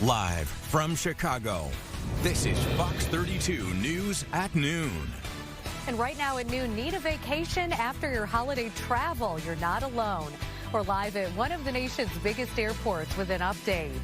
Live from Chicago, this is Fox 32 News at noon. And right now at noon, need a vacation after your holiday travel? You're not alone. We're live at one of the nation's biggest airports with an update.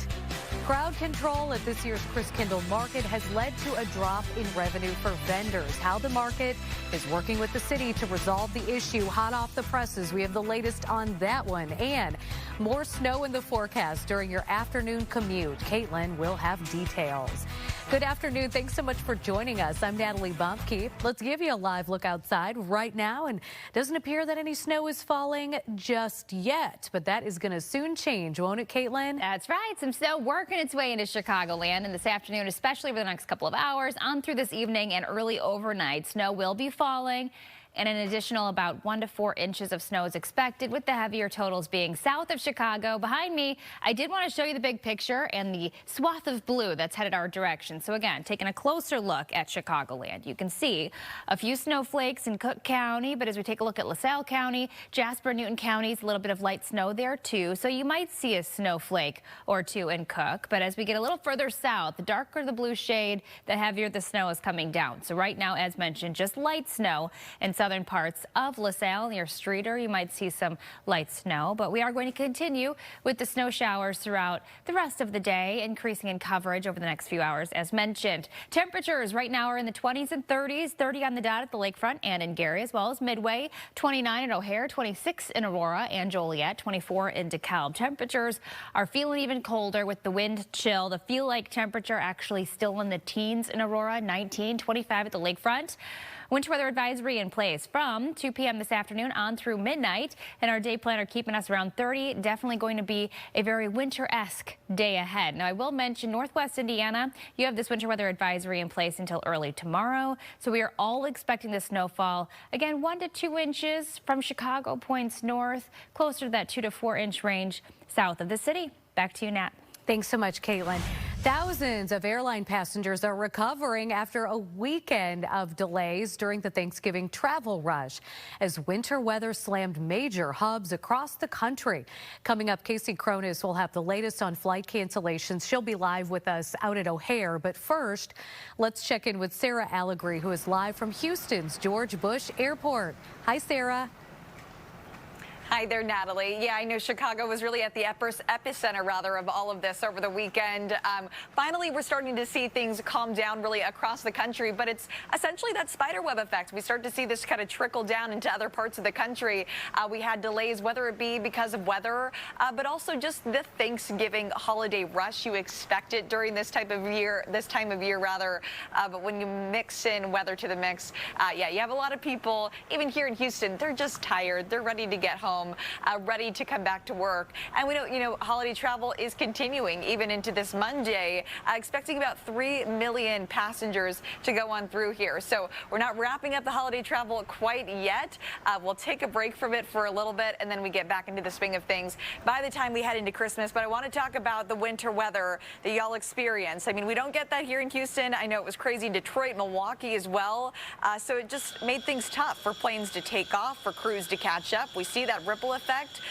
Crowd control at this year's Christkindlmarket has led to a drop in revenue for vendors. How the market is working with the city to resolve the issue. Hot off the presses, we have the latest on that one. And more snow in the forecast during your afternoon commute. Caitlin will have details. Good afternoon. Thanks so much for joining us. I'm Natalie Bumpke. Let's give you a live look outside right now. And it doesn't appear that any snow is falling just yet, but that is going to soon change, won't it, Caitlin? That's right. Some snow working its way into Chicagoland, and this afternoon, especially over the next couple of hours, on through this evening and early overnight. Snow will be falling, and an additional about 1 to 4 inches of snow is expected, with the heavier totals being south of Chicago. Behind me, I did want to show you the big picture and the swath of blue that's headed our direction. So again, taking a closer look at Chicagoland, you can see a few snowflakes in Cook County, but as we take a look at LaSalle County, Jasper, Newton counties, a little bit of light snow there too. So you might see a snowflake or two in Cook, but as we get a little further south, the darker the blue shade, the heavier the snow is coming down. So right now, as mentioned, just light snow in southern parts of LaSalle. Near Streeter, you might see some light snow, but we are going to continue with the snow showers throughout the rest of the day, increasing in coverage over the next few hours, as mentioned. Temperatures right now are in the 20s and 30s, 30 on the dot at the lakefront and in Gary, as well as Midway, 29 at O'Hare, 26 in Aurora and Joliet, 24 in DeKalb. Temperatures are feeling even colder with the wind chill. The feel-like temperature actually still in the teens in Aurora, 19, 25 at the lakefront. Winter weather advisory in place from 2 p.m. this afternoon on through midnight, and our day planner keeping us around 30. Definitely going to be a very winter-esque day ahead. Now, I will mention Northwest Indiana, you have this winter weather advisory in place until early tomorrow, so we are all expecting the snowfall. Again, 1 to 2 inches from Chicago points north, closer to that 2 to 4 inch range south of the city. Back to you, Nat. Thanks so much, Caitlin. Thousands of airline passengers are recovering after a weekend of delays during the Thanksgiving travel rush as winter weather slammed major hubs across the country. Coming up, Casey Cronus will have the latest on flight cancellations. She'll be live with us out at O'Hare. But first, let's check in with Sarah Allegri, who is live from Houston's George Bush Airport. Hi, Sarah. Hi there, Natalie. Yeah, I know Chicago was really at the epicenter, of all of this over the weekend. Finally, we're starting to see things calm down really across the country, but it's essentially that spiderweb effect. We start to see this kind of trickle down into other parts of the country. We had delays, whether it be because of weather, but also just the Thanksgiving holiday rush. You expect it during this time of year, but when you mix in weather to the mix, yeah, you have a lot of people, even here in Houston, they're just tired. They're ready to get home. Ready to come back to work. And we know, holiday travel is continuing even into this Monday, expecting about 3 million passengers to go on through here. So we're not wrapping up the holiday travel quite yet. We'll take a break from it for a little bit, and then we get back into the swing of things by the time we head into Christmas. But I want to talk about the winter weather that y'all experience. I mean, we don't get that here in Houston. I know it was crazy in Detroit, Milwaukee as well. So it just made things tough for planes to take off, for crews to catch up. We see that ripple effect.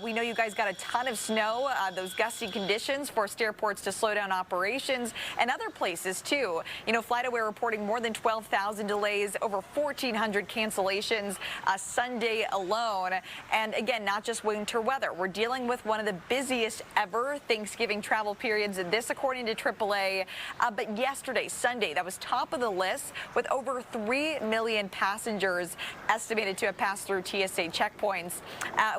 We know you guys got a ton of snow. Those gusty conditions forced airports to slow down operations, and other places too. FlightAware reporting more than 12,000 delays, over 1,400 cancellations Sunday alone. And again, not just winter weather. We're dealing with one of the busiest ever Thanksgiving travel periods. This, according to AAA. But yesterday, Sunday, that was top of the list with over 3 million passengers estimated to have passed through TSA checkpoints.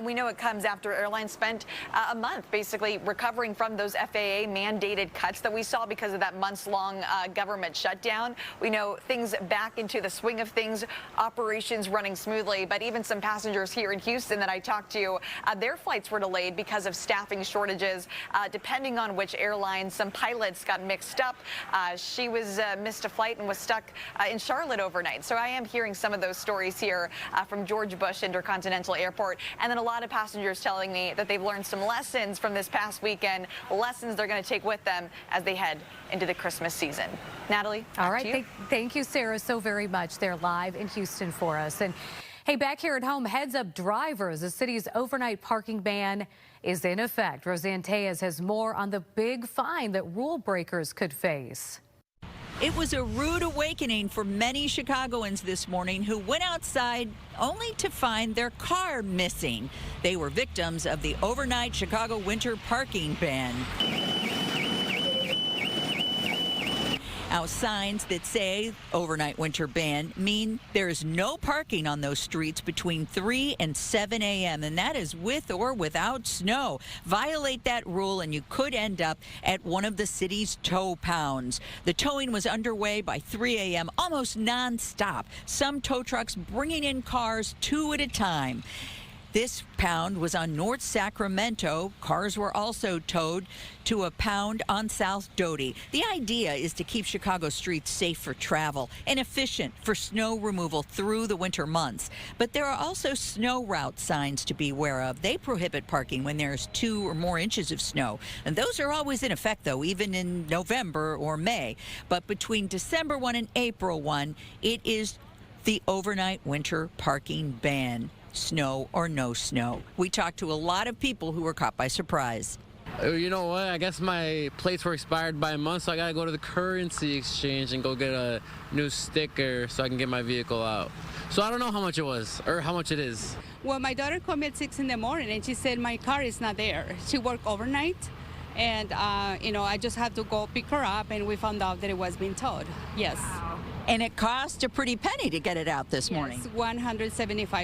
We know it comes after airlines spent a month basically recovering from those FAA mandated cuts that we saw because of that months-long government shutdown. We know things back into the swing of things, operations running smoothly, but even some passengers here in Houston that I talked to, their flights were delayed because of staffing shortages, depending on which airline. Some pilots got mixed up. She was missed a flight and was stuck in Charlotte overnight. So I am hearing some of those stories here from George Bush Intercontinental Airport. And then a lot of passengers telling me that they've learned some lessons from this past weekend, lessons they're going to take with them as they head into the Christmas season. Natalie, all right. Thank you, Sarah, so very much. They're live in Houston for us. And Hey, back here at home, heads up drivers. The city's overnight parking ban is in effect. Roseanne Tejas has more on the big fine that rule breakers could face. It was a rude awakening for many Chicagoans this morning who went outside only to find their car missing. They were victims of the overnight Chicago winter parking ban. Now, signs that say overnight winter ban mean there's no parking on those streets between 3 and 7 a.m., and that is with or without snow. Violate that rule, and you could end up at one of the city's tow pounds. The towing was underway by 3 a.m., almost nonstop. Some tow trucks bringing in cars 2 at a time. This pound was on North Sacramento. Cars were also towed to a pound on South Doty. The idea is to keep Chicago streets safe for travel and efficient for snow removal through the winter months. But there are also snow route signs to be aware of. They prohibit parking when there's 2 or more inches of snow. And those are always in effect, though, even in November or May. But between December 1 and April 1, it is the overnight winter parking ban. Snow or no snow. We talked to a lot of people who were caught by surprise. You know what? I guess my plates were expired by a month, so I gotta go to the currency exchange and go get a new sticker so I can get my vehicle out. So I don't know how much it was or how much it is. Well, my daughter called me at 6 in the morning and she said my car is not there. She worked overnight and, I just had to go pick her up and we found out that it was being towed. Yes. Wow. And it cost a pretty penny to get it out this morning. Yes, $175.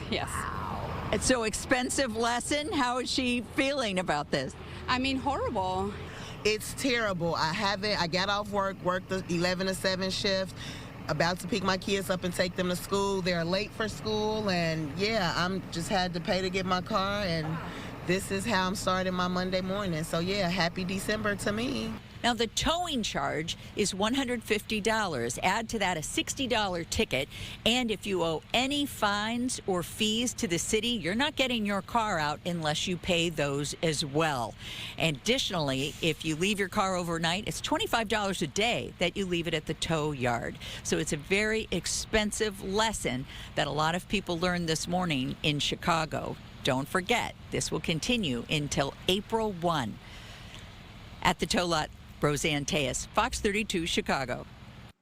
Yes. Wow. It's so expensive lesson. How is she feeling about this? I mean, horrible. It's terrible. I got off work, worked the 11 to 7 shift, about to pick my kids up and take them to school. They're late for school, and yeah, I'm just had to pay to get my car, and this is how I'm starting my Monday morning. So yeah, happy December to me. Now, the towing charge is $150. Add to that a $60 ticket. And if you owe any fines or fees to the city, you're not getting your car out unless you pay those as well. Additionally, if you leave your car overnight, it's $25 a day that you leave it at the tow yard. So it's a very expensive lesson that a lot of people learned this morning in Chicago. Don't forget, this will continue until April 1. At the tow lot, Roseanne Tejas, Fox 32, Chicago.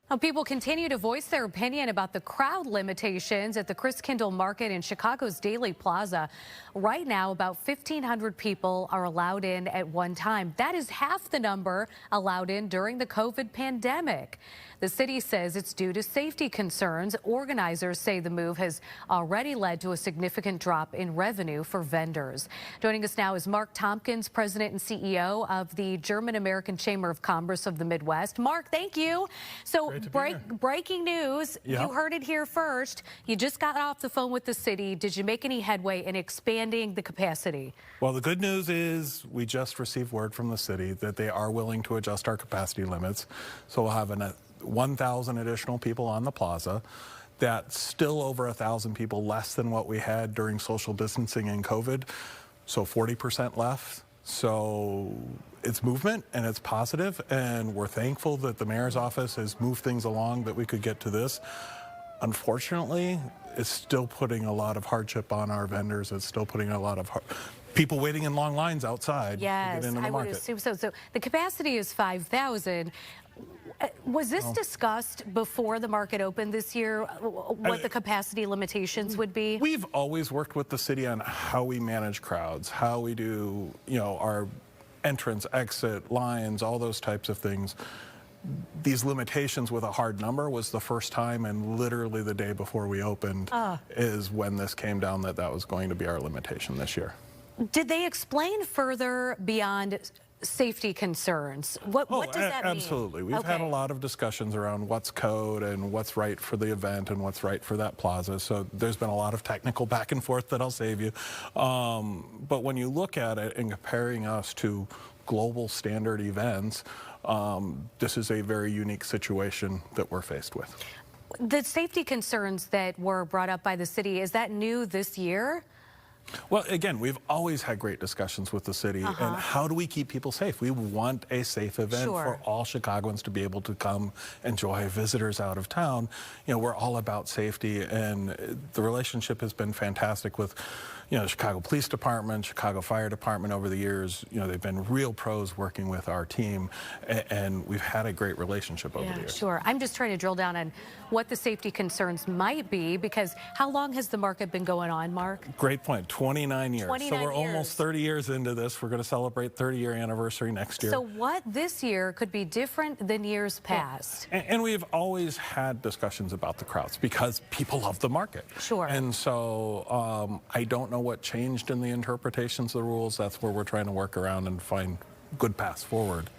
Well, people continue to voice their opinion about the crowd limitations at the Christkindlmarket in Chicago's Daily Plaza. Right now, about 1,500 people are allowed in at one time. That is half the number allowed in during the COVID pandemic. The city says it's due to safety concerns. Organizers say the move has already led to a significant drop in revenue for vendors. Joining us now is Mark Tompkins, President and CEO of the German-American Chamber of Commerce of the Midwest. Mark, thank you. So breaking news, you heard it here first. You just got off the phone with the city. Did you make any headway in expanding the capacity? Well, the good news is we just received word from the city that they are willing to adjust our capacity limits. So we'll have 1,000 additional people on the plaza. That's still over 1,000 people less than what we had during social distancing and COVID. So 40% left. So it's movement and it's positive, and we're thankful that the mayor's office has moved things along that we could get to this. Unfortunately, it's still putting a lot of hardship on our vendors. It's still putting a lot of people waiting in long lines outside to get into the market. I would assume so. So the capacity is 5,000. Was this discussed before the market opened this year, what the capacity limitations would be? We've always worked with the city on how we manage crowds, how we do, our entrance, exit, lines, all those types of things. These limitations with a hard number was the first time, and literally the day before we opened is when this came down that was going to be our limitation this year. Did they explain further beyond safety concerns? What does that mean? Absolutely. We've had a lot of discussions around what's code and what's right for the event and what's right for that plaza. So there's been a lot of technical back and forth that I'll save you. But when you look at it and comparing us to global standard events, this is a very unique situation that we're faced with. The safety concerns that were brought up by the city, is that new this year? Well, again, we've always had great discussions with the city, and how do we keep people safe? We want a safe event for all Chicagoans to be able to come enjoy, visitors out of town. You know, we're all about safety, and the relationship has been fantastic with, you know, the Chicago Police Department, Chicago Fire Department over the years. You know, they've been real pros working with our team, and we've had a great relationship over the years. Sure. I'm just trying to drill down on what the safety concerns might be, because how long has the market been going on, Mark? Great point. 29 years. 29 so we're years. almost 30 years into this. We're going to celebrate 30-year anniversary next year. So what this year could be different than years past? And we've always had discussions about the crowds because people love the market. Sure. And so I don't know what changed in the interpretations of the rules. That's where we're trying to work around and find good paths forward.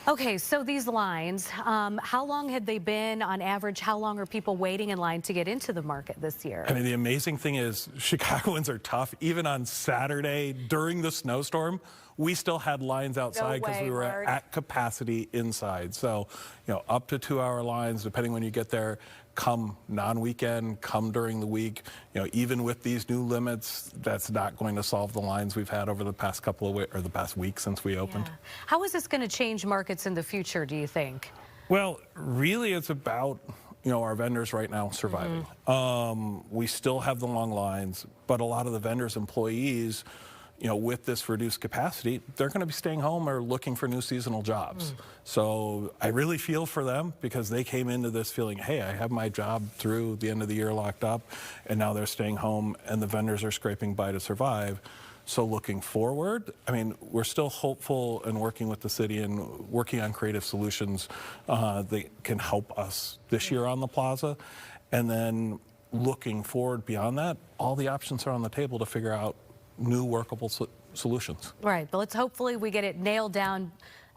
Okay, so these lines, how long had they been on average? How long are people waiting in line to get into the market this year? I mean, the amazing thing is Chicagoans are tough. Even on Saturday during the snowstorm, we still had lines outside because we were at capacity inside. So, you know, up to 2-hour lines, depending when you get there. Come non-weekend, come during the week. You know, even with these new limits, that's not going to solve the lines we've had over the past couple of weeks, or the past week since we opened. Yeah. How is this going to change markets in the future, do you think? Well, really it's about, you know, our vendors right now surviving. We still have the long lines, but a lot of the vendors' employees, you know, with this reduced capacity, they're going to be staying home or looking for new seasonal jobs. So I really feel for them because they came into this feeling, hey, I have my job through the end of the year locked up, and now they're staying home and the vendors are scraping by to survive. So looking forward, I mean, we're still hopeful and working with the city and working on creative solutions that can help us this year on the plaza. And then looking forward beyond that, all the options are on the table to figure out new workable solutions. Right, but let's hopefully we get it nailed down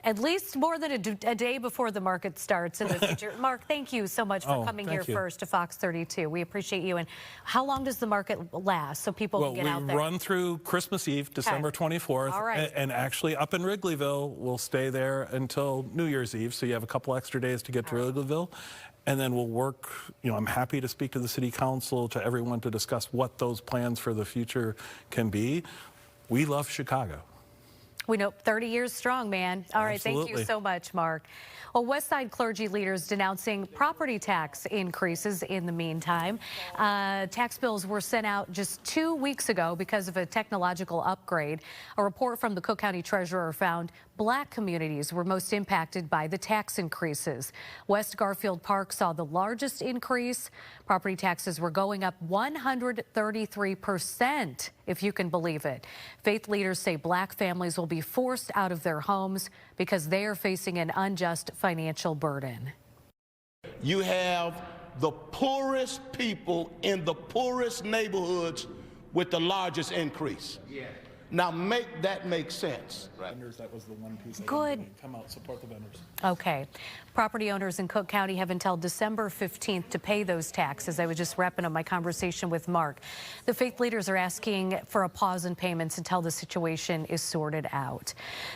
at least more than a day before the market starts in the future. Mark, thank you so much for coming here first to Fox 32. We appreciate you. And how long does the market last so people can get out there? We run through Christmas Eve, December 24th. All right. And actually up in Wrigleyville, we'll stay there until New Year's Eve. So you have a couple extra days to get to Wrigleyville. And then we'll work, you know, I'm happy to speak to the city council, to everyone to discuss what those plans for the future can be. We love Chicago. We know 30 years strong, man. All right, thank you so much, Mark. Well, West Side clergy leaders denouncing property tax increases in the meantime. Tax bills were sent out just 2 weeks ago because of a technological upgrade. A report from the Cook County Treasurer found Black communities were most impacted by the tax increases. West Garfield Park saw the largest increase. Property taxes were going up 133%, if you can believe it. Faith leaders say Black families will be forced out of their homes because they are facing an unjust financial burden. You have the poorest people in the poorest neighborhoods with the largest increase. Now make that make sense. Vendors, that was the one piece. Good. Come out, support the vendors. Okay. Property owners in Cook County have until December 15th to pay those taxes. I was just wrapping up my conversation with Mark. The faith leaders are asking for a pause in payments until the situation is sorted out.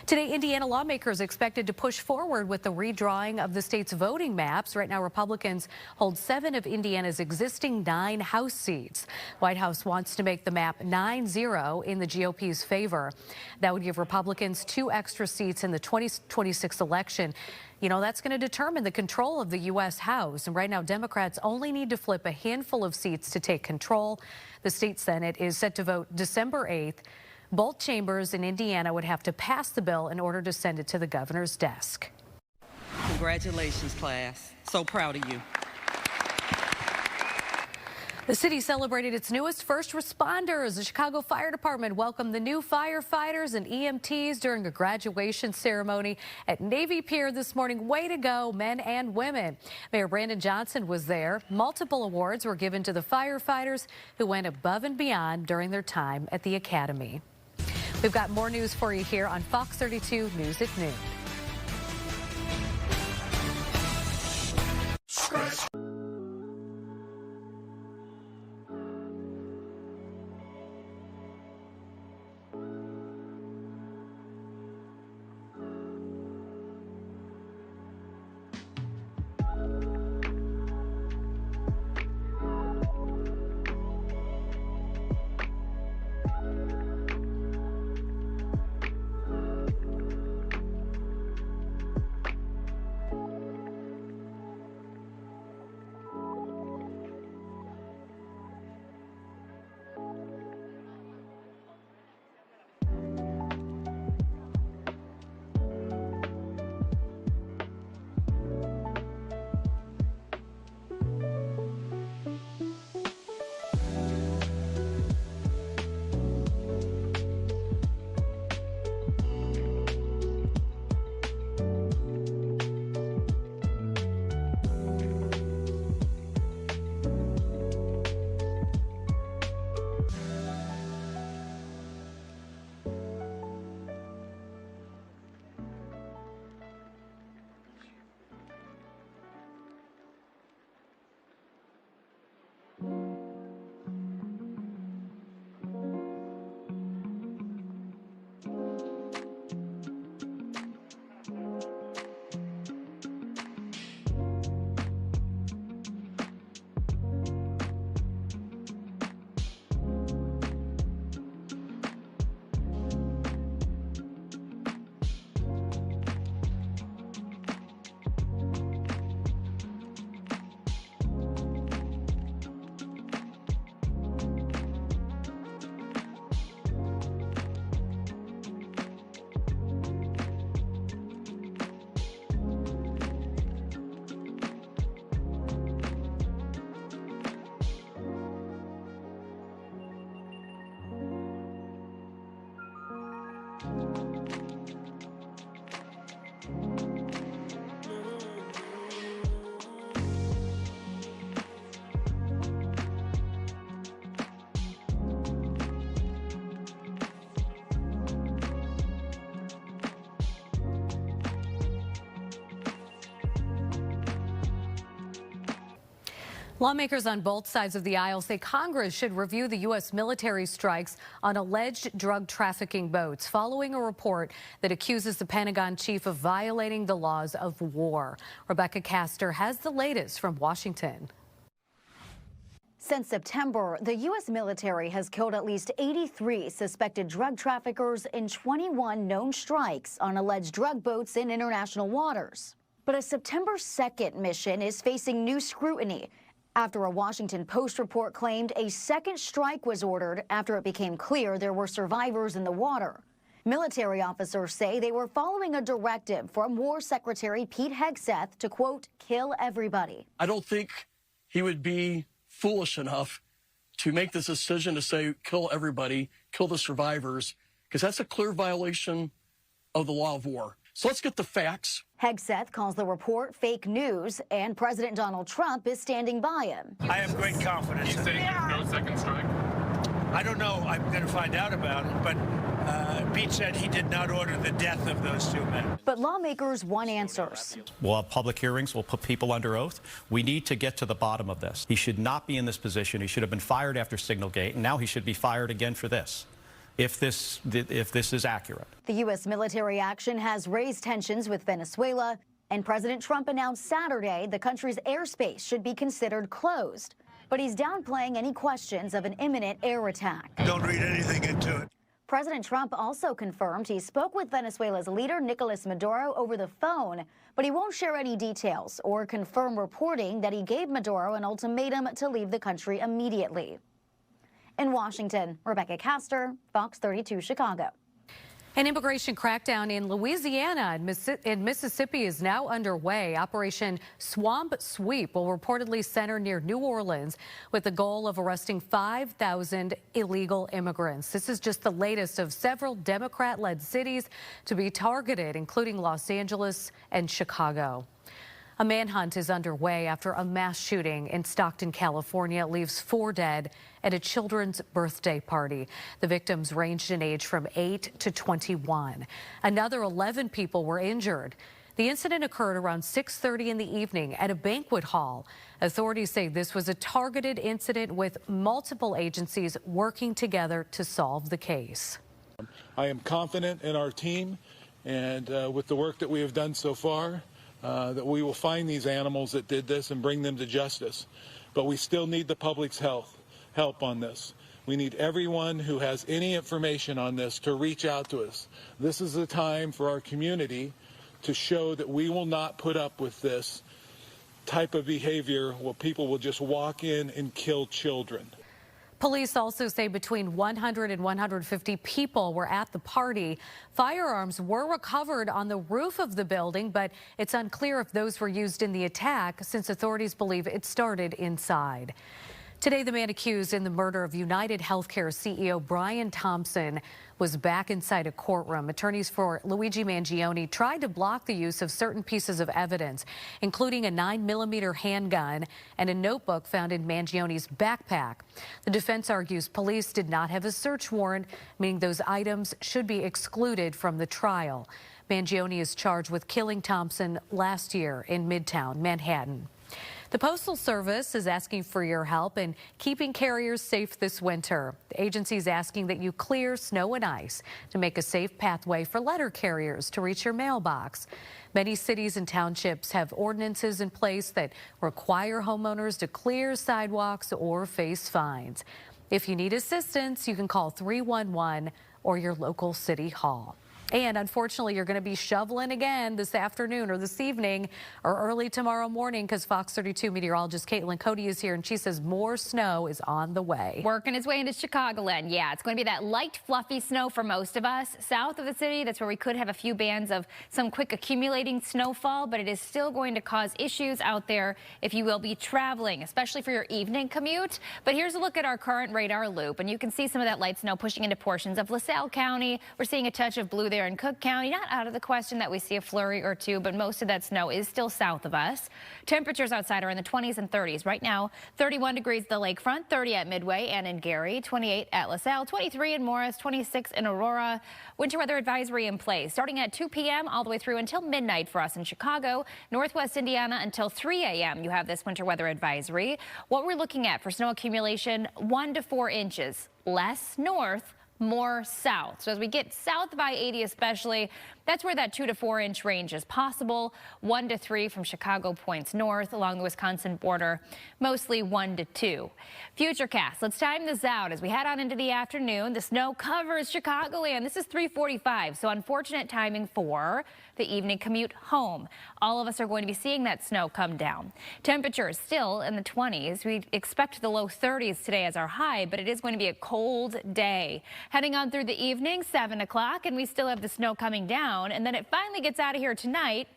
Today, Indiana lawmakers expected to push forward with the redrawing of the state's voting maps. Right now, Republicans hold 7 of Indiana's existing 9 House seats. White House wants to make the map 9-0 in the GOP's favor. That would give Republicans 2 extra seats in the 2026 election. You know, that's going to determine the control of the U.S. House. And right now, Democrats only need to flip a handful of seats to take control. The state Senate is set to vote December 8th. Both chambers in Indiana would have to pass the bill in order to send it to the governor's desk. Congratulations, class. So proud of you. The city celebrated its newest first responders. The Chicago Fire Department welcomed the new firefighters and EMTs during a graduation ceremony at Navy Pier this morning. Way to go, men and women. Mayor Brandon Johnson was there. Multiple awards were given to the firefighters who went above and beyond during their time at the academy. We've got more news for you here on Fox 32 News at Noon. Lawmakers on both sides of the aisle say Congress should review the U.S. military strikes on alleged drug trafficking boats following a report that accuses the Pentagon chief of violating the laws of war. Rebecca Castor has the latest from Washington. Since September, the U.S. military has killed at least 83 suspected drug traffickers in 21 known strikes on alleged drug boats in international waters. But a September 2nd mission is facing new scrutiny after a Washington Post report claimed a second strike was ordered after it became clear there were survivors in the water. Military officers say they were following a directive from War Secretary Pete Hegseth to, quote, kill everybody. I don't think he would be foolish enough to make this decision to say kill everybody, kill the survivors, because that's a clear violation of the law of war. So let's get the facts. Hegseth calls the report fake news, and President Donald Trump is standing by him. I have great confidence. He's saying there's no second strike? I don't know. I'm going to find out about it, but Pete said he did not order the death of those two men. But lawmakers want answers. We'll have public hearings. We'll put people under oath. We need to get to the bottom of this. He should not be in this position. He should have been fired after Signalgate, and now he should be fired again for this, if this is accurate. The U.S. military action has raised tensions with Venezuela, and President Trump announced Saturday the country's airspace should be considered closed. But he's downplaying any questions of an imminent air attack. Don't read anything into it. President Trump also confirmed he spoke with Venezuela's leader, Nicolas Maduro, over the phone, but he won't share any details or confirm reporting that he gave Maduro an ultimatum to leave the country immediately. In Washington, Rebecca Castor, Fox 32 Chicago. An immigration crackdown in Louisiana and Mississippi is now underway. Operation Swamp Sweep will reportedly center near New Orleans with the goal of arresting 5,000 illegal immigrants. This is just the latest of several Democrat-led cities to be targeted, including Los Angeles and Chicago. A manhunt is underway after a mass shooting in Stockton, California leaves 4 dead at a children's birthday party. The victims ranged in age from 8 to 21. Another 11 people were injured. The incident occurred around 6:30 in the evening at a banquet hall. Authorities say this was a targeted incident with multiple agencies working together to solve the case. I am confident in our team and with the work that we have done so far, that we will find these animals that did this and bring them to justice. But we still need the public's help on this. We need everyone who has any information on this to reach out to us. This is the time for our community to show that we will not put up with this type of behavior where people will just walk in and kill children. Police also say between 100 and 150 people were at the party. Firearms were recovered on the roof of the building, but it's unclear if those were used in the attack since authorities believe it started inside. Today, the man accused in the murder of United Healthcare CEO Brian Thompson was back inside a courtroom. Attorneys for Luigi Mangione tried to block the use of certain pieces of evidence, including a 9mm handgun and a notebook found in Mangione's backpack. The defense argues police did not have a search warrant, meaning those items should be excluded from the trial. Mangione is charged with killing Thompson last year in Midtown Manhattan. The Postal Service is asking for your help in keeping carriers safe this winter. The agency is asking that you clear snow and ice to make a safe pathway for letter carriers to reach your mailbox. Many cities and townships have ordinances in place that require homeowners to clear sidewalks or face fines. If you need assistance, you can call 311 or your local city hall. And unfortunately, you're going to be shoveling again this afternoon or this evening or early tomorrow morning because Fox 32 meteorologist Caitlin Cody is here and she says more snow is on the way. Working its way into Chicagoland. Yeah, it's going to be that light, fluffy snow for most of us. South of the city, that's where we could have a few bands of some quick accumulating snowfall, but it is still going to cause issues out there if you will be traveling, especially for your evening commute. But here's a look at our current radar loop, and you can see some of that light snow pushing into portions of LaSalle County. We're seeing a touch of blue there in Cook County. Not out of the question that we see a flurry or two, but most of that snow is still south of us. Temperatures outside are in the 20s and 30s. Right now, 31 degrees at the lakefront, 30 at Midway and in Gary, 28 at LaSalle, 23 in Morris, 26 in Aurora. Winter weather advisory in place starting at 2 p.m. all the way through until midnight for us in Chicago. Northwest Indiana until 3 a.m. you have this winter weather advisory. What we're looking at for snow accumulation, 1 to 4 inches. Less north, more south. So as we get south of I-80 especially, that's where that 2 to 4 inch range is possible. 1 to 3 from Chicago points north along the Wisconsin border, mostly 1 to 2. Futurecast, let's time this out as we head on into the afternoon. The snow covers Chicagoland. This is 3:45, so unfortunate timing for the evening commute home. All of us are going to be seeing that snow come down. Temperatures still in the 20s. We expect the low 30s today as our high, but it is going to be a cold day. Heading on through the evening, 7 o'clock, and we still have the snow coming down. And then it finally gets out of here tonight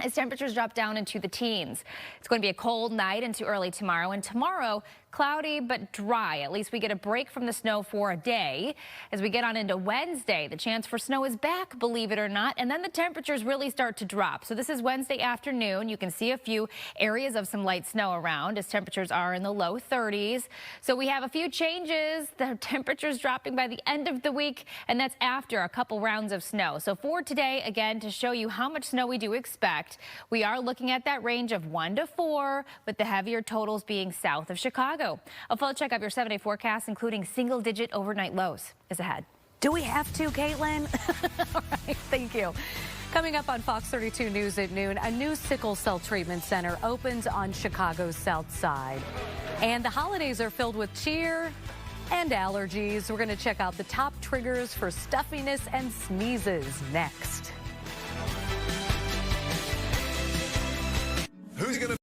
as temperatures drop down into the teens. It's going to be a cold night into early tomorrow, and tomorrow cloudy but dry. At least we get a break from the snow for a day. As we get on into Wednesday, the chance for snow is back, believe it or not, and then the temperatures really start to drop. So this is Wednesday afternoon. You can see a few areas of some light snow around as temperatures are in the low 30s. So we have a few changes. The temperatures dropping by the end of the week, and that's after a couple rounds of snow. So for today, again, to show you how much snow we do expect, we are looking at that range of 1 to 4, with the heavier totals being south of Chicago. A full check of your 7-day forecast, including single-digit overnight lows, is ahead. Do we have to, Caitlin? All right, thank you. Coming up on Fox 32 News at noon, a new sickle cell treatment center opens on Chicago's south side. And the holidays are filled with cheer and allergies. We're going to check out the top triggers for stuffiness and sneezes next. Who's going to...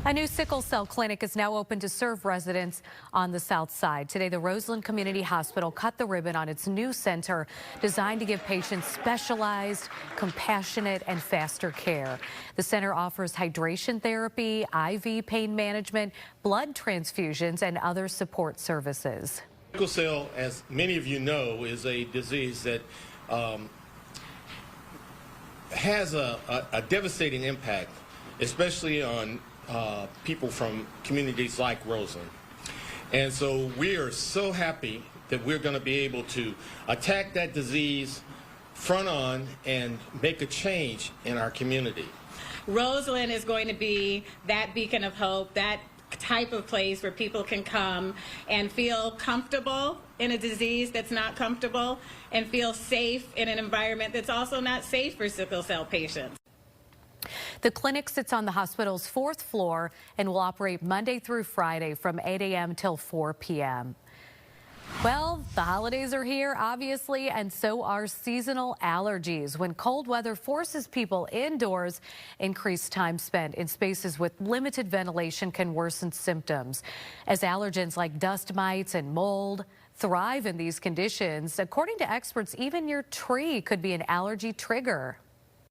A new sickle cell clinic is now open to serve residents on the south side. Today, the Roseland Community Hospital cut the ribbon on its new center designed to give patients specialized, compassionate, and faster care. The center offers hydration therapy, IV pain management, blood transfusions, and other support services. Sickle cell, as many of you know, is a disease that has a devastating impact, especially on people from communities like Roseland. And so we are so happy that we're going to be able to attack that disease front on and make a change in our community. Roseland is going to be that beacon of hope, that type of place where people can come and feel comfortable in a disease that's not comfortable and feel safe in an environment that's also not safe for sickle cell patients. The clinic sits on the hospital's 4th floor and will operate Monday through Friday from 8 a.m. till 4 p.m. Well, the holidays are here, obviously, and so are seasonal allergies. When cold weather forces people indoors, increased time spent in spaces with limited ventilation can worsen symptoms. As allergens like dust mites and mold thrive in these conditions, according to experts, even your tree could be an allergy trigger.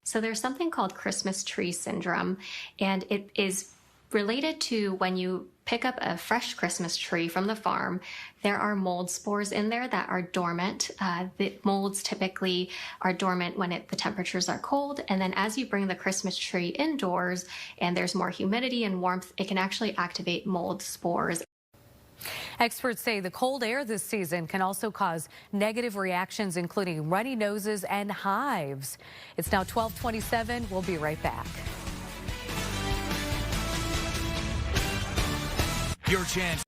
So there's something called Christmas tree syndrome, and it is related to when you pick up a fresh Christmas tree from the farm, there are mold spores in there that are dormant. The molds typically are dormant when the temperatures are cold, and then as you bring the Christmas tree indoors and there's more humidity and warmth, it can actually activate mold spores. Experts say the cold air this season can also cause negative reactions, including runny noses and hives. It's now 12:27. We'll be right back. Your chance.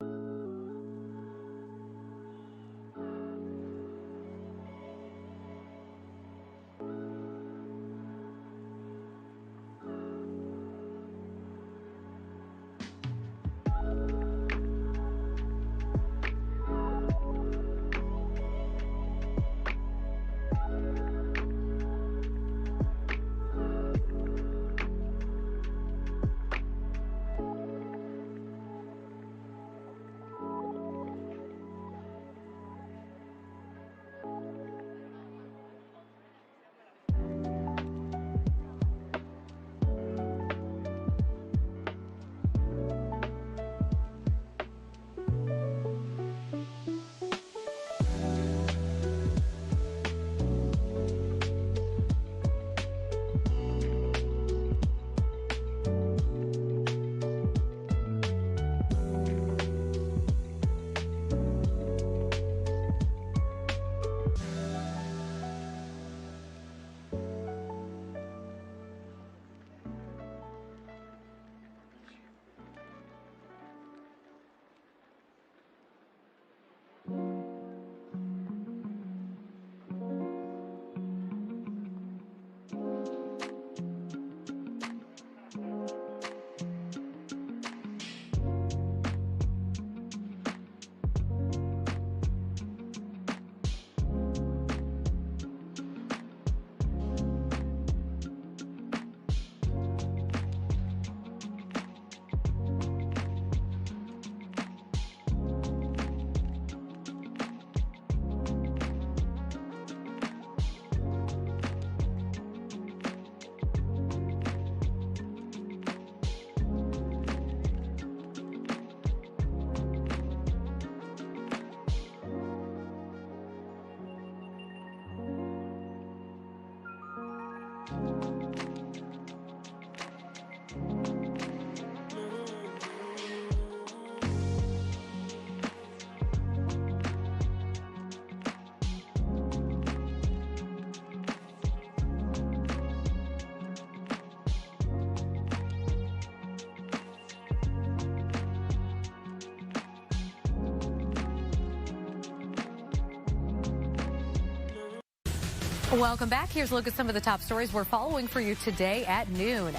Welcome back. Here's a look at some of the top stories we're following for you today at noon.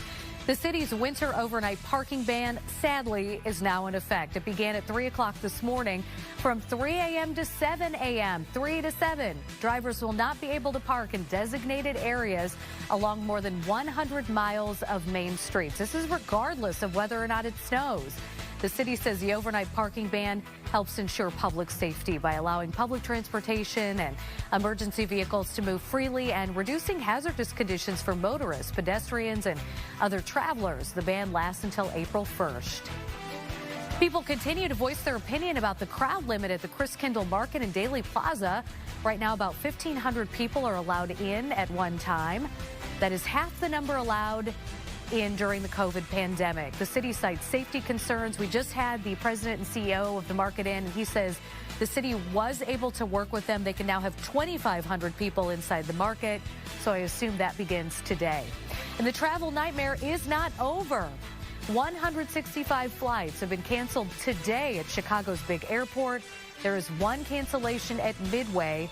The city's winter overnight parking ban, sadly, is now in effect. It began at 3 o'clock this morning from 3 a.m. to 7 a.m., 3 to 7. Drivers will not be able to park in designated areas along more than 100 miles of main streets. This is regardless of whether or not it snows. The city says the overnight parking ban helps ensure public safety by allowing public transportation and emergency vehicles to move freely and reducing hazardous conditions for motorists, pedestrians, and other travelers. The ban lasts until April 1st. People continue to voice their opinion about the crowd limit at the Christkindlmarket in Daly Plaza. Right now, about 1,500 people are allowed in at one time. That is half the number allowed in during the COVID pandemic. The city cites safety concerns. We just had the president and CEO of the market in, and he says the city was able to work with them. They can now have 2,500 people inside the market, so I assume that begins today. And the travel nightmare is not over. 165 flights have been canceled today at Chicago's big airport. There is one cancellation at Midway,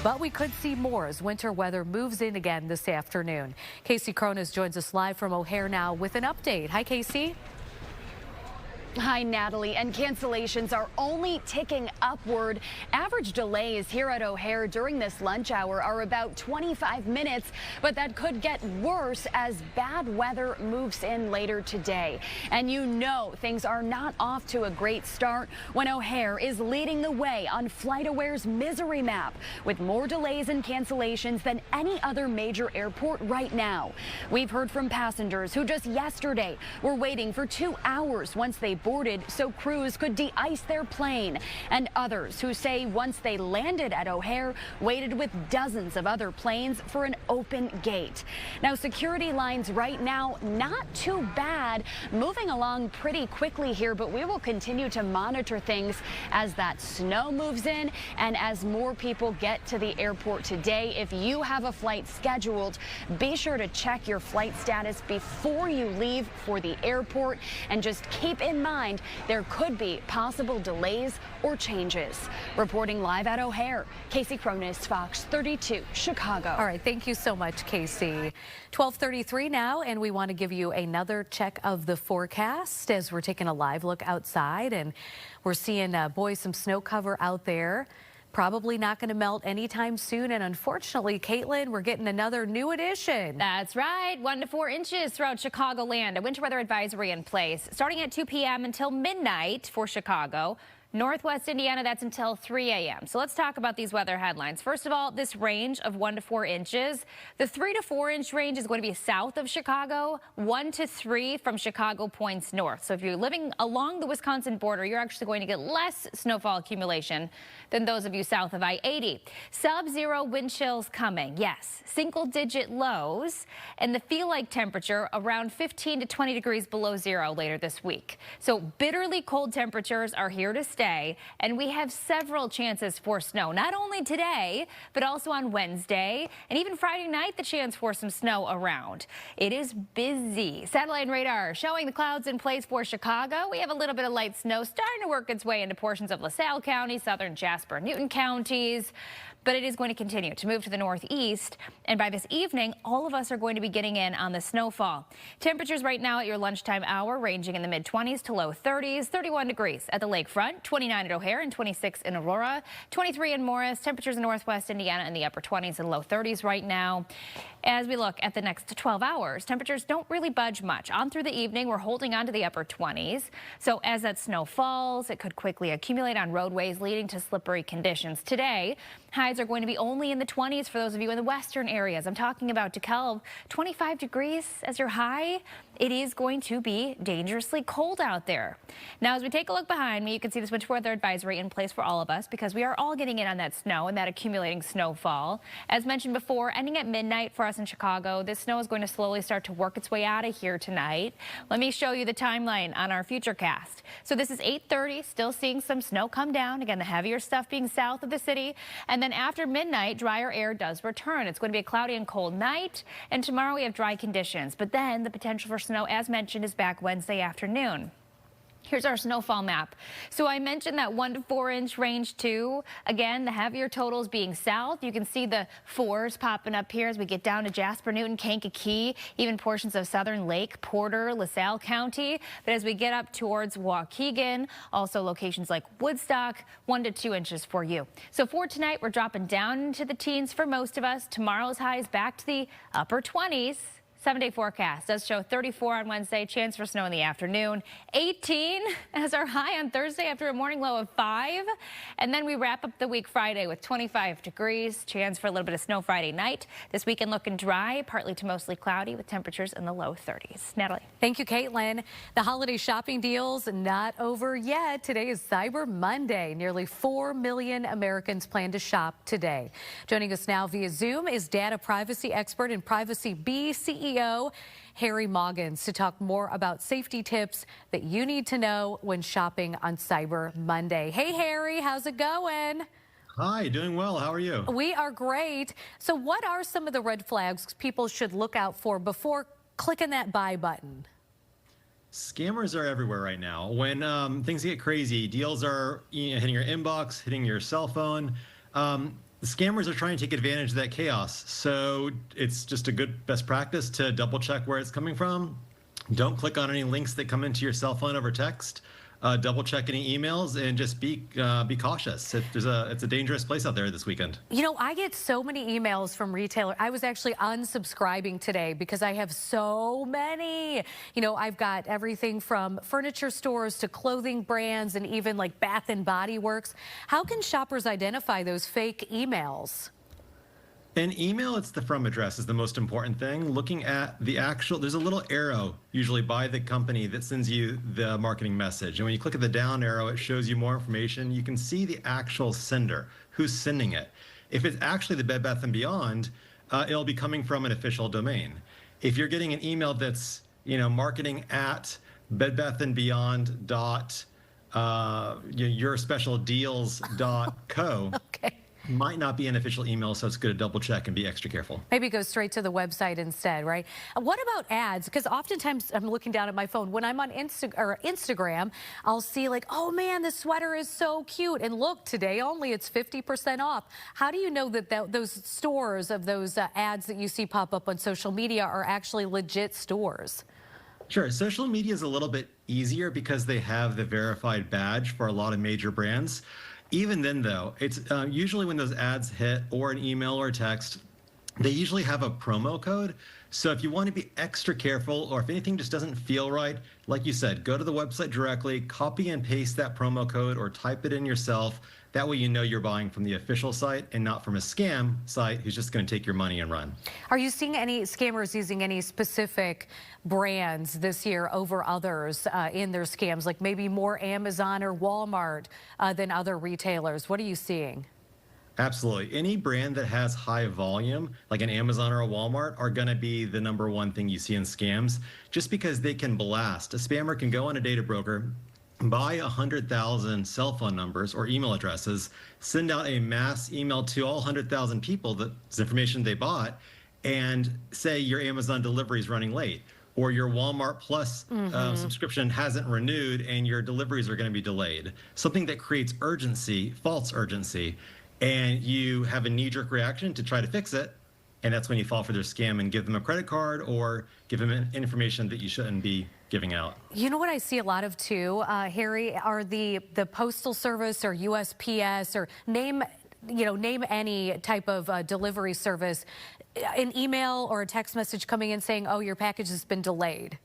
but we could see more as winter weather moves in again this afternoon. Casey Cronis joins us live from O'Hare now with an update. Hi, Casey. Hi, Natalie. And cancellations are only ticking upward. Average delays here at O'Hare during this lunch hour are about 25 minutes, but that could get worse as bad weather moves in later today. And you know things are not off to a great start when O'Hare is leading the way on FlightAware's misery map with more delays and cancellations than any other major airport right now. We've heard from passengers who just yesterday were waiting for 2 hours once they boarded so crews could de-ice their plane, and others who say once they landed at O'Hare, waited with dozens of other planes for an open gate. Now, security lines right now, not too bad, moving along pretty quickly here, but we will continue to monitor things as that snow moves in and as more people get to the airport today. If you have a flight scheduled, be sure to check your flight status before you leave for the airport, and just keep in mind there could be possible delays or changes. Reporting live at O'Hare, Casey Cronis, Fox 32, Chicago. All right, thank you so much, Casey. 12:33 now, and we want to give you another check of the forecast as we're taking a live look outside, and we're seeing, boy, some snow cover out there. Probably not going to melt anytime soon. And unfortunately, Caitlin, we're getting another new edition. That's right. 1 to 4 inches throughout Chicagoland. A winter weather advisory in place starting at 2 p.m. until midnight for Chicago. Northwest Indiana, that's until 3 a.m. So let's talk about these weather headlines. First of all, this range of 1 to 4 inches. The 3 to 4 inch range is going to be south of Chicago, 1 to 3 from Chicago points north. So if you're living along the Wisconsin border, you're actually going to get less snowfall accumulation than those of you south of I-80. Sub-zero wind chills coming. Yes, single-digit lows, and the feel-like temperature around 15 to 20 degrees below zero later this week. So bitterly cold temperatures are here to stay, and we have several chances for snow, not only today, but also on Wednesday, and even Friday night, the chance for some snow around. It is busy. Satellite radar showing the clouds in place for Chicago. We have a little bit of light snow starting to work its way into portions of LaSalle County, southern Jasper, Newton counties. But it is going to continue to move to the northeast, and by this evening, all of us are going to be getting in on the snowfall. Temperatures right now at your lunchtime hour ranging in the mid-20s to low 30s, 31 degrees at the lakefront, 29 at O'Hare and 26 in Aurora, 23 in Morris. Temperatures in northwest Indiana in the upper 20s and low 30s right now. As we look at the next 12 hours, temperatures don't really budge much. On through the evening, we're holding on to the upper 20s. So as that snow falls, it could quickly accumulate on roadways, leading to slippery conditions. Today, highs are going to be only in the 20s for those of you in the western areas. I'm talking about DeKalb, 25 degrees as your high. It is going to be dangerously cold out there. Now, as we take a look behind me, you can see this winter weather advisory in place for all of us because we are all getting in on that snow and that accumulating snowfall. As mentioned before, ending at midnight for us in Chicago, this snow is going to slowly start to work its way out of here tonight. Let me show you the timeline on our futurecast. So this is 8:30, still seeing some snow come down. Again, the heavier stuff being south of the city. And then after midnight, drier air does return. It's going to be a cloudy and cold night. And tomorrow we have dry conditions. But then the potential for snow, as mentioned, is back Wednesday afternoon. Here's our snowfall map. So I mentioned that 1 to 4 inch range too. Again, the heavier totals being south. You can see the 4s popping up here as we get down to Jasper, Newton, Kankakee, even portions of southern Lake, Porter, LaSalle County. But as we get up towards Waukegan, also locations like Woodstock, 1 to 2 inches for you. So for tonight, we're dropping down into the teens for most of us. Tomorrow's highs back to the upper 20s. 7-day forecast does show 34 on Wednesday, chance for snow in the afternoon, 18 as our high on Thursday after a morning low of 5. And then we wrap up the week Friday with 25 degrees, chance for a little bit of snow Friday night. This weekend looking dry, partly to mostly cloudy with temperatures in the low 30s. Natalie. Thank you, Caitlin. The holiday shopping deals not over yet. Today is Cyber Monday. Nearly 4 million Americans plan to shop today. Joining us now via Zoom is data privacy expert and Privacy Bee CEO Harry Moggins to talk more about safety tips that you need to know when shopping on Cyber Monday. Hey, Harry, how's it going? Hi, doing well. How are you? We are great. So what are some of the red flags people should look out for before clicking that buy button? Scammers are everywhere right now. When things get crazy, deals are hitting your inbox, hitting your cell phone. The scammers are trying to take advantage of that chaos. So it's just a good best practice to double check where it's coming from. Don't click on any links that come into your cell phone over text. Double check any emails and just be cautious. It's a dangerous place out there this weekend. You know, I get so many emails from retailers. I was actually unsubscribing today because I have so many. You know, I've got everything from furniture stores to clothing brands and even like Bath and Body Works. How can shoppers identify those fake emails? An email, it's the from address is the most important thing. Looking at the actual, there's a little arrow usually by the company that sends you the marketing message. And when you click at the down arrow, it shows you more information. You can see the actual sender, who's sending it. If it's actually the Bed Bath & Beyond, it'll be coming from an official domain. If you're getting an email that's, marketing at bedbathandbeyond yourspecialdeals.co. Okay. Might not be an official email, so it's good to double check and be extra careful. Maybe go straight to the website instead, right? What about ads? Because oftentimes I'm looking down at my phone. When I'm on Instagram, I'll see like, oh man, this sweater is so cute. And look, today only it's 50% off. How do you know that those stores of those ads that you see pop up on social media are actually legit stores? Sure. Social media is a little bit easier because they have the verified badge for a lot of major brands. Even then, though, it's usually when those ads hit or an email or a text, they usually have a promo code. So if you want to be extra careful or if anything just doesn't feel right, like you said, go to the website directly, copy and paste that promo code or type it in yourself. That way you know you're buying from the official site and not from a scam site who's just going to take your money and run. Are you seeing any scammers using any specific brands this year over others in their scams, like maybe more Amazon or Walmart than other retailers? What are you seeing? Absolutely. Any brand that has high volume, like an Amazon or a Walmart, are going to be the #1 thing you see in scams, just because they can blast. A spammer can go on a data broker, buy 100,000 cell phone numbers or email addresses, send out a mass email to all 100,000 people that's information they bought, and say your Amazon delivery is running late, or your Walmart Plus subscription hasn't renewed and your deliveries are going to be delayed. Something that creates urgency, false urgency, and you have a knee-jerk reaction to try to fix it. And that's when you fall for their scam and give them a credit card or give them information that you shouldn't be giving out. You know what I see a lot of too, Harry, are the Postal Service or USPS or name any type of delivery service, an email or a text message coming in saying, oh, your package has been delayed.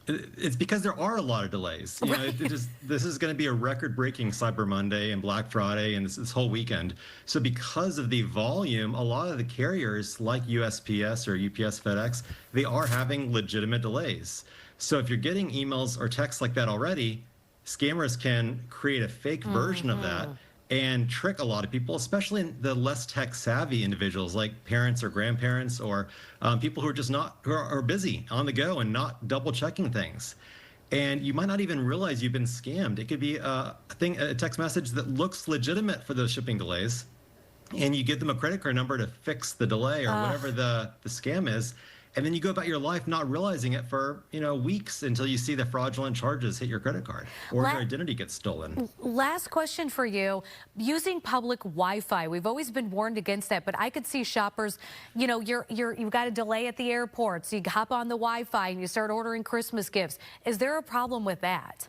It's because there are a lot of delays. This is going to be a record-breaking Cyber Monday and Black Friday and this whole weekend. So because of the volume, a lot of the carriers like USPS or UPS, FedEx, they are having legitimate delays. So if you're getting emails or texts like that already, scammers can create a fake version of that and trick a lot of people, especially the less tech-savvy individuals like parents or grandparents or people who are just who are busy on the go and not double-checking things. And you might not even realize you've been scammed. It could be a text message that looks legitimate for those shipping delays, and you give them a credit card number to fix the delay or whatever the scam is, And then you go about your life not realizing it for, weeks until you see the fraudulent charges hit your credit card or your identity gets stolen. Last question for you. Using public Wi-Fi, we've always been warned against that, but I could see shoppers, you've got a delay at the airport, so you hop on the Wi-Fi and you start ordering Christmas gifts. Is there a problem with that?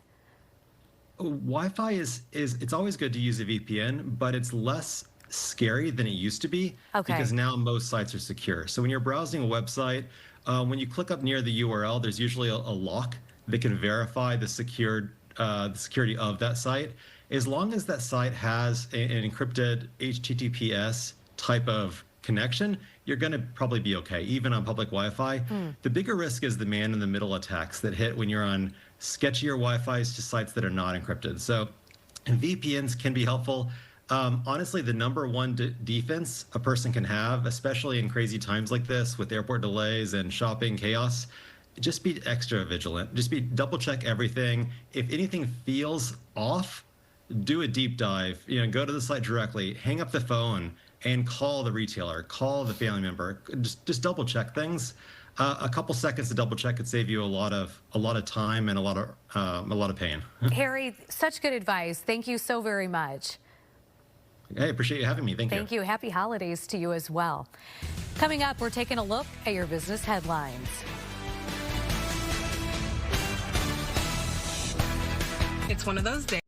Wi-Fi it's always good to use a VPN, but it's less scary than it used to be because now most sites are secure. So when you're browsing a website, when you click up near the URL, there's usually a lock that can verify the security of that site. As long as that site has an encrypted HTTPS type of connection, you're going to probably be okay, even on public Wi-Fi. The bigger risk is the man-in-the-middle attacks that hit when you're on sketchier Wi-Fis to sites that are not encrypted. So VPNs can be helpful. Honestly, the number one defense a person can have, especially in crazy times like this with airport delays and shopping chaos, just be extra vigilant. Just double check everything. If anything feels off, do a deep dive. Go to the site directly, hang up the phone, and call the retailer, call the family member. Just double check things. A couple seconds to double check could save you a lot of time and a lot of pain. Harry, such good advice. Thank you so very much. Hey, appreciate you having me. Thank you. Thank you. Happy holidays to you as well. Coming up, we're taking a look at your business headlines. It's one of those days.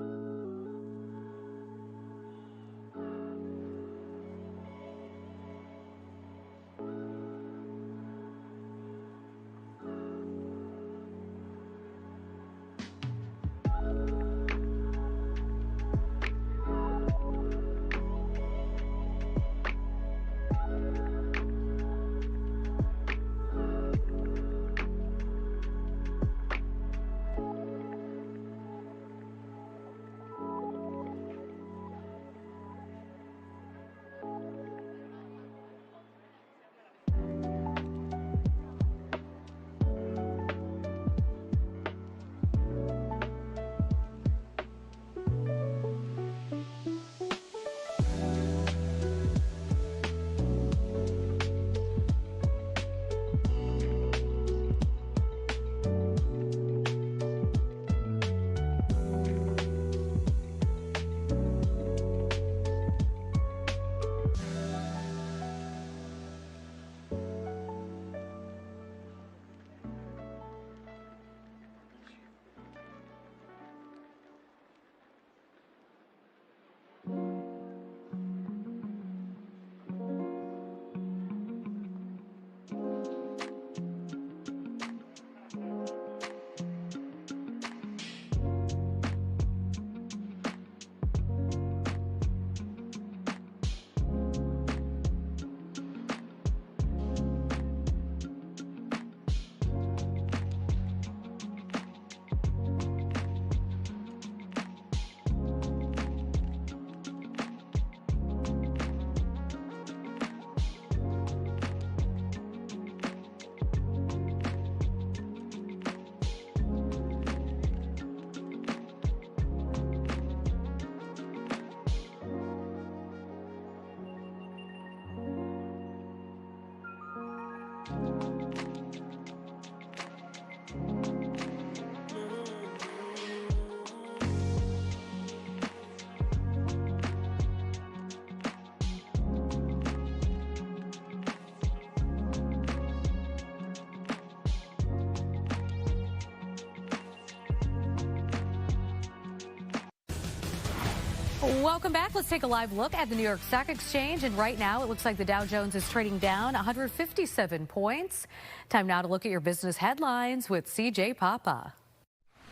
Welcome back. Let's take a live look at the New York Stock Exchange. And right now, it looks like the Dow Jones is trading down 157 points. Time now to look at your business headlines with CJ Papa.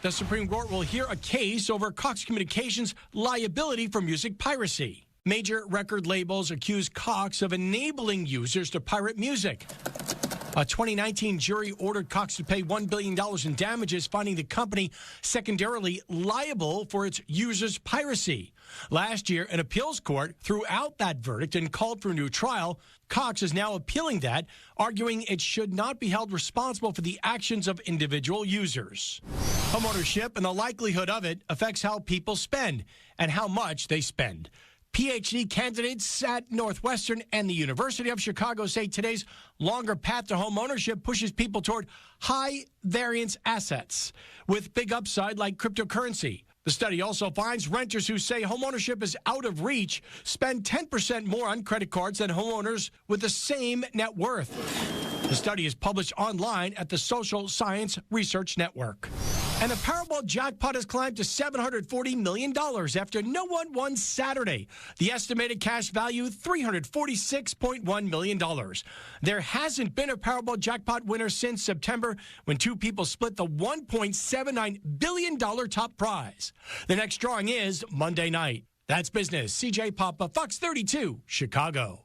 The Supreme Court will hear a case over Cox Communications' liability for music piracy. Major record labels accuse Cox of enabling users to pirate music. A 2019 jury ordered Cox to pay $1 billion in damages, finding the company secondarily liable for its users' piracy. Last year, an appeals court threw out that verdict and called for a new trial. Cox is now appealing that, arguing it should not be held responsible for the actions of individual users. Homeownership and the likelihood of it affects how people spend and how much they spend. PhD candidates at Northwestern and the University of Chicago say today's longer path to home ownership pushes people toward high variance assets with big upside like cryptocurrency. The study also finds renters who say homeownership is out of reach spend 10% more on credit cards than homeowners with the same net worth. The study is published online at the Social Science Research Network. And the Powerball jackpot has climbed to $740 million after no one won Saturday. The estimated cash value, $346.1 million. There hasn't been a Powerball jackpot winner since September when two people split the $1.79 billion top prize. The next drawing is Monday night. That's business. CJ Papa, Fox 32, Chicago.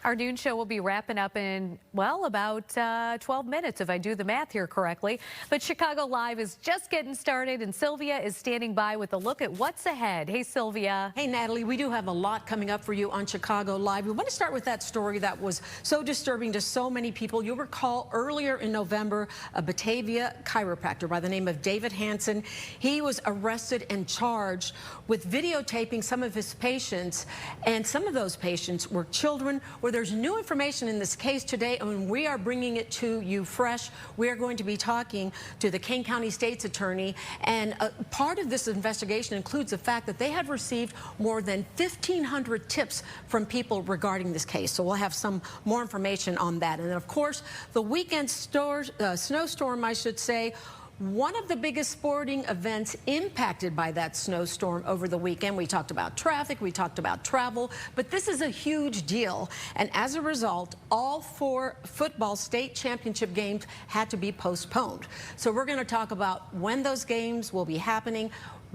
Our noon show will be wrapping up in, well, about 12 minutes, if I do the math here correctly. But Chicago Live is just getting started, and Sylvia is standing by with a look at what's ahead. Hey, Sylvia. Hey, Natalie, we do have a lot coming up for you on Chicago Live. We want to start with that story that was so disturbing to so many people. You'll recall earlier in November, a Batavia chiropractor by the name of David Hansen. He was arrested and charged with videotaping some of his patients, and some of those patients were children. There's new information in this case today, and we are bringing it to you fresh. We are going to be talking to the Kane County State's Attorney, and part of this investigation includes the fact that they have received more than 1,500 tips from people regarding this case. So we'll have some more information on that. And then, of course, the weekend snowstorm, I should say, one of the biggest sporting events impacted by that snowstorm over the weekend. We talked about traffic, we talked about travel, but this is a huge deal. And as a result, all 4 football state championship games had to be postponed. So we're going to talk about when those games will be happening,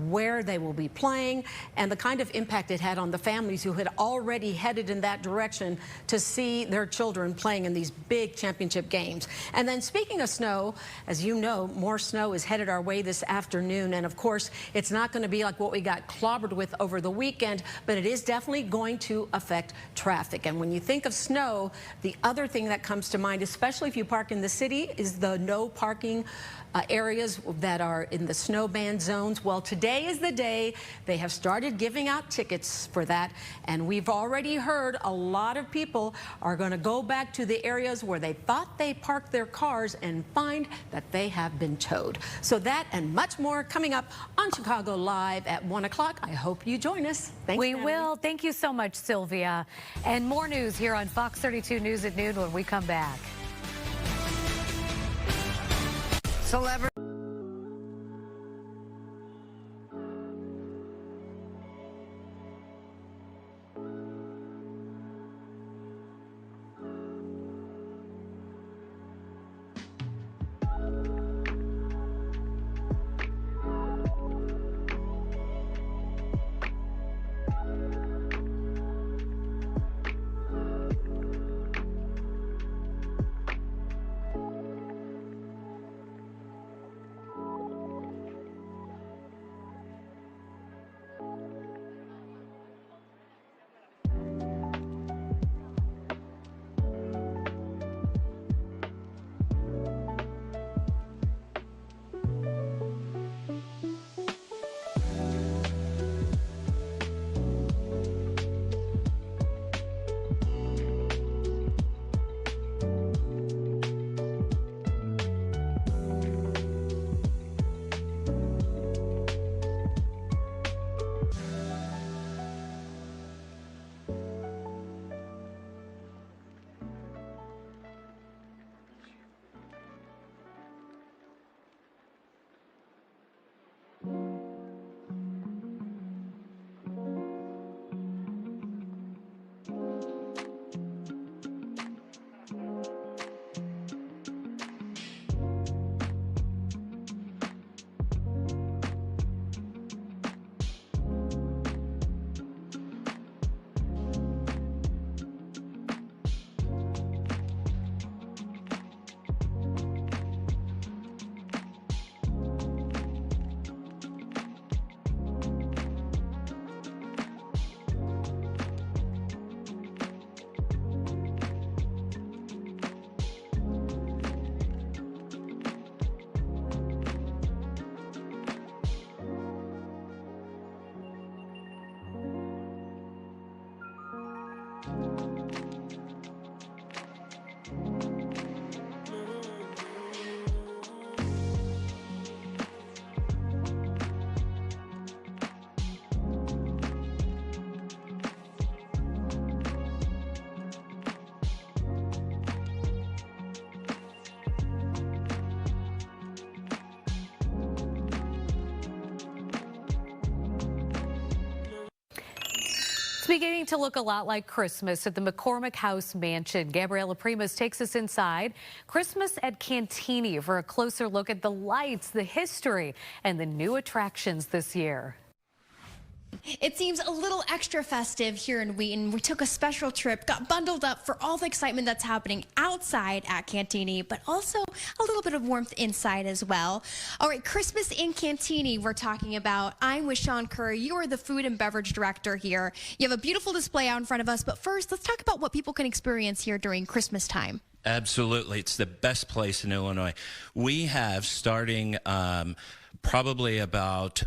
where they will be playing, and the kind of impact it had on the families who had already headed in that direction to see their children playing in these big championship games. And then, speaking of snow, as you know, more snow is headed our way this afternoon, and of course it's not going to be like what we got clobbered with over the weekend, but it is definitely going to affect traffic. And when you think of snow, the other thing that comes to mind, especially if you park in the city, is the no parking areas that are in the snow ban zones. Well, today today is the day they have started giving out tickets for that, and we've already heard a lot of people are going to go back to the areas where they thought they parked their cars and find that they have been towed. So that and much more coming up on Chicago Live at 1 o'clock. I hope you join us. Thanks, we Natalie. will. Thank you so much, Sylvia. And more news here on Fox 32 News at noon when we come back. Celebrity. Beginning to look a lot like Christmas at the McCormick House Mansion. Gabriella Primus takes us inside Christmas at Cantini for a closer look at the lights, the history, and the new attractions this year. It seems a little extra festive here in Wheaton. We took a special trip, got bundled up for all the excitement that's happening outside at Cantini, but also a little bit of warmth inside as well. All right, Christmas in Cantini we're talking about. I'm with Sean Curry. You are the food and beverage director here. You have a beautiful display out in front of us, but first, let's talk about what people can experience here during Christmas time. Absolutely. It's the best place in Illinois. We have starting probably about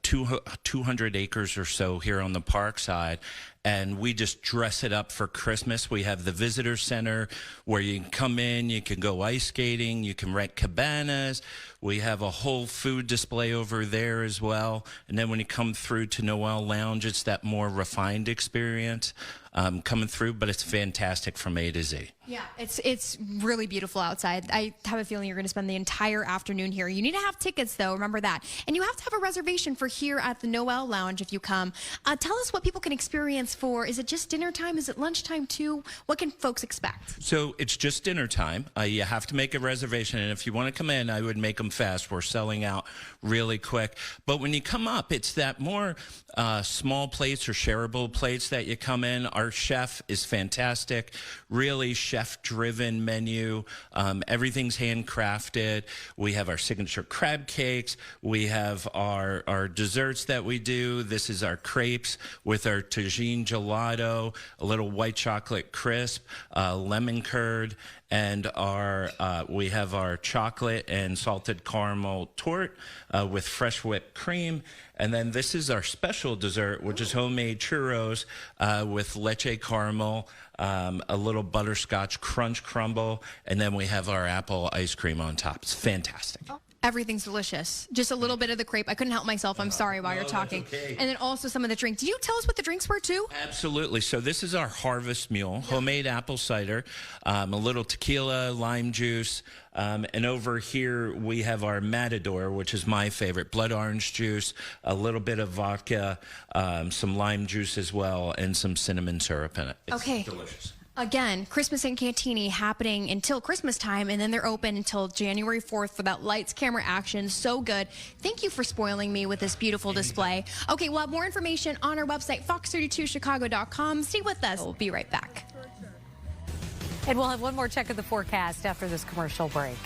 200 acres or so here on the park side, and we just dress it up for Christmas. We have the visitor center where you can come in, you can go ice skating, you can rent cabanas. We have a whole food display over there as well. And then when you come through to Noel Lounge, it's that more refined experience coming through, but it's fantastic from A to Z. Yeah, it's really beautiful outside. I have a feeling you're going to spend the entire afternoon here. You need to have tickets, though. Remember that. And you have to have a reservation for here at the Noel Lounge if you come. Tell us what people can experience for. Is it just dinner time? Is it lunchtime, too? What can folks expect? So it's just dinner time. You have to make a reservation. And if you want to come in, I would make them fast. We're selling out really quick. But when you come up, it's that more small plates or shareable plates that you come in. Our chef is fantastic. Really chef-driven menu. Everything's handcrafted. We have our signature crab cakes. We have our desserts that we do. This is our crepes with our tagine gelato, a little white chocolate crisp, lemon curd, and we have our chocolate and salted caramel torte with fresh whipped cream. And then this is our special dessert, which is homemade churros with leche caramel, a little butterscotch crunch crumble, and then we have our apple ice cream on top. It's fantastic. Everything's delicious. Just a little bit of the crepe. I couldn't help myself. I'm sorry while you're talking. Okay. And then also some of the drinks. Did you tell us what the drinks were too? Absolutely. So this is our harvest mule, homemade apple cider, a little tequila, lime juice, and over here we have our Matador, which is my favorite, blood orange juice, a little bit of vodka, some lime juice as well, and some cinnamon syrup in it. It's delicious. Again, Christmas in Cantini happening until Christmas time, and then they're open until January 4th for that lights, camera, action. So good. Thank you for spoiling me with this beautiful display. Okay, we'll have more information on our website, fox32chicago.com. Stay with us. We'll be right back. And we'll have one more check of the forecast after this commercial break.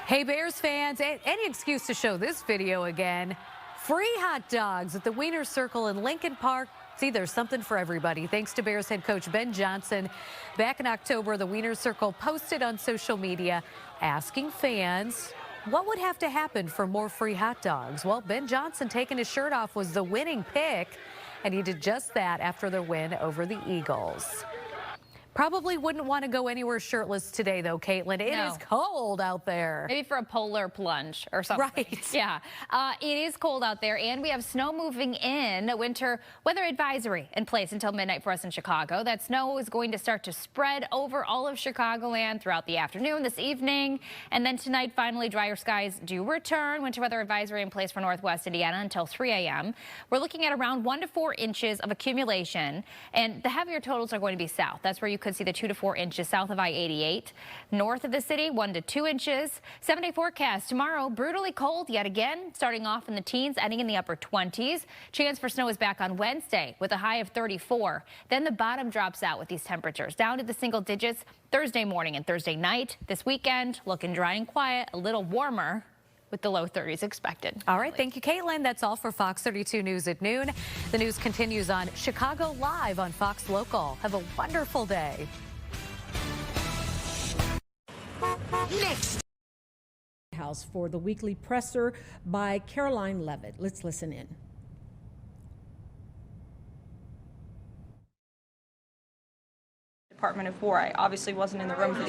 Hey, Bears fans, any excuse to show this video again. Free hot dogs at the Wiener Circle in Lincoln Park. See, there's something for everybody. Thanks to Bears head coach Ben Johnson. Back in October, the Wiener Circle posted on social media asking fans what would have to happen for more free hot dogs. Well, Ben Johnson taking his shirt off was the winning pick, and he did just that after their win over the Eagles. Probably wouldn't want to go anywhere shirtless today, though, Caitlin. It is cold out there. Maybe for a polar plunge or something. Right. Yeah. It is cold out there, and we have snow moving in. A winter weather advisory in place until midnight for us in Chicago. That snow is going to start to spread over all of Chicagoland throughout the afternoon, this evening. And then tonight, finally, drier skies do return. Winter weather advisory in place for Northwest Indiana until 3 a.m. We're looking at around 1 to 4 inches of accumulation, and the heavier totals are going to be south. That's where you could see the 2 to 4 inches south of I-88. North of the city, 1 to 2 inches. 7-day forecast tomorrow, brutally cold yet again, starting off in the teens, ending in the upper 20s. Chance for snow is back on Wednesday with a high of 34. Then the bottom drops out with these temperatures down to the single digits Thursday morning and Thursday night. This weekend, looking dry and quiet, a little warmer, with the low 30s expected. All right, thank you, Caitlin. That's all for Fox 32 News at noon. The news continues on Chicago Live on Fox Local. Have a wonderful day. Next. House for the weekly presser by Caroline Levitt. Let's listen in. Department of War. I obviously wasn't in the room for the